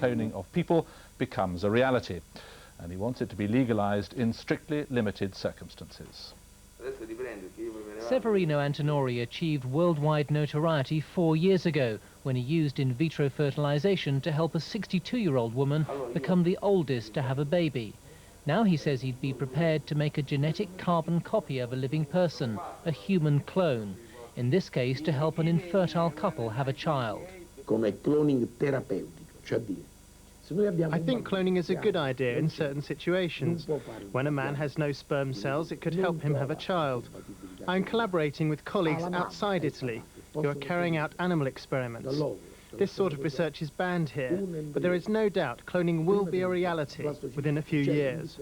cloning of people becomes a reality. And he wants it to be legalized in strictly limited circumstances. Severino Antinori achieved worldwide notoriety 4 years ago when he used in vitro fertilization to help a 62-year-old woman become the oldest to have a baby. Now he says he'd be prepared to make a genetic carbon copy of a living person, a human clone, in this case to help an infertile couple have a child. I think cloning is a good idea in certain situations. When a man has no sperm cells, it could help him have a child. I'm collaborating with colleagues outside Italy who are carrying out animal experiments. This sort of research is banned here, but there is no doubt cloning will be a reality within a few years.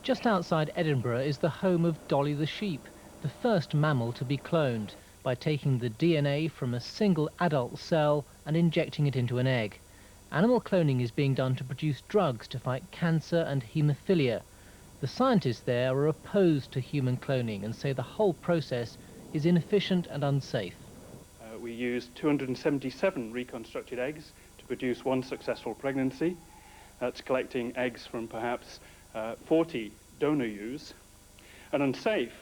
Just outside Edinburgh is the home of Dolly the sheep, the first mammal to be cloned, by taking the DNA from a single adult cell and injecting it into an egg. Animal cloning is being done to produce drugs to fight cancer and haemophilia. The scientists there are opposed to human cloning and say the whole process is inefficient and unsafe. We used 277 reconstructed eggs to produce one successful pregnancy. That's collecting eggs from perhaps 40 donor ewes. And unsafe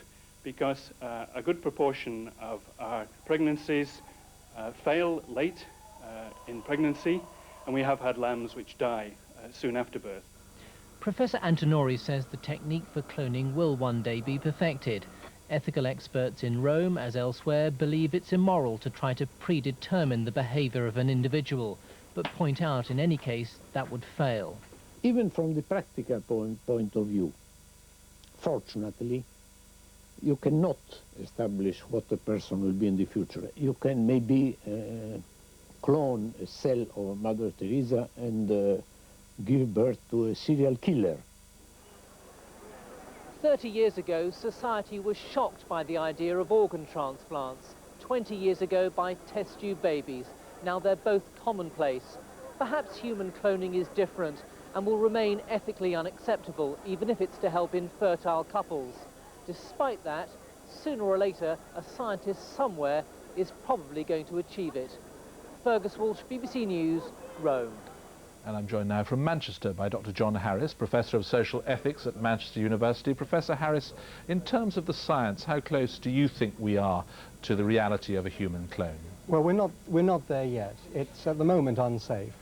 because a good proportion of our pregnancies fail late in pregnancy, and we have had lambs which die soon after birth. Professor Antinori says the technique for cloning will one day be perfected. Ethical experts in Rome, as elsewhere, believe it's immoral to try to predetermine the behavior of an individual, but point out in any case that would fail. Even from the practical point of view, fortunately, you cannot establish what the person will be in the future. You can maybe clone a cell of Mother Teresa and give birth to a serial killer. 30 years ago, society was shocked by the idea of organ transplants. 20 years ago, by test tube babies. Now they're both commonplace. Perhaps human cloning is different and will remain ethically unacceptable, even if it's to help infertile couples. Despite that, sooner or later, a scientist somewhere is probably going to achieve it. Fergus Walsh, BBC News, Rome. And I'm joined now from Manchester by Dr. John Harris, Professor of Social Ethics at Manchester University. Professor Harris, in terms of the science, how close do you think we are to the reality of a human clone? Well, we're not there yet. It's at the moment unsafe,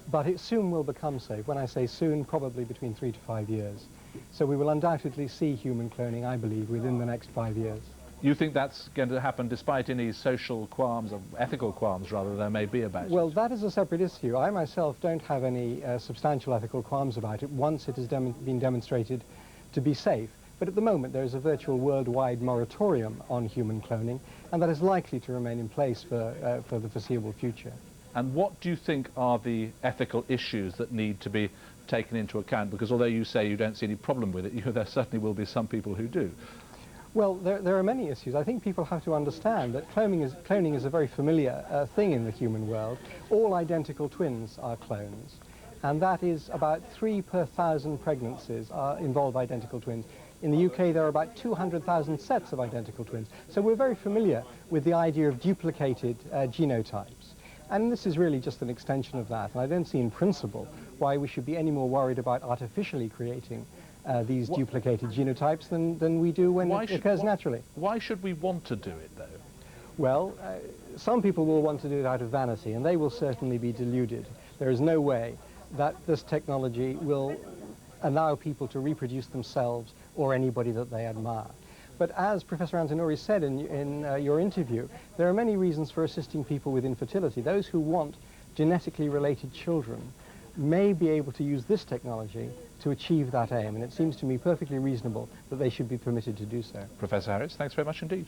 but it soon will become safe. When I say soon, probably between 3 to 5 years. So we will undoubtedly see human cloning, I believe, within the next 5 years. You think that's going to happen despite any social qualms, or ethical qualms, rather, there may be about it? Well, that is a separate issue. I myself don't have any substantial ethical qualms about it once it has been demonstrated to be safe. But at the moment, there is a virtual worldwide moratorium on human cloning, and that is likely to remain in place for the foreseeable future. And what do you think are the ethical issues that need to be taken into account? Because although you say you don't see any problem with it, there certainly will be some people who do. Well, there are many issues. I think people have to understand that cloning is a very familiar thing in the human world. All identical twins are clones, and that is about 3 per 1,000 pregnancies involve identical twins. In the UK, there are about 200,000 sets of identical twins. So we're very familiar with the idea of duplicated genotypes. And this is really just an extension of that. And I don't see in principle why we should be any more worried about artificially creating these duplicated genotypes than we do when it occurs naturally. Why should we want to do it, though? Well, some people will want to do it out of vanity, and they will certainly be deluded. There is no way that this technology will allow people to reproduce themselves or anybody that they admire. But as Professor Antinori said in your interview, there are many reasons for assisting people with infertility. Those who want genetically related children may be able to use this technology to achieve that aim, and it seems to me perfectly reasonable that they should be permitted to do so. Professor Harris, thanks very much indeed.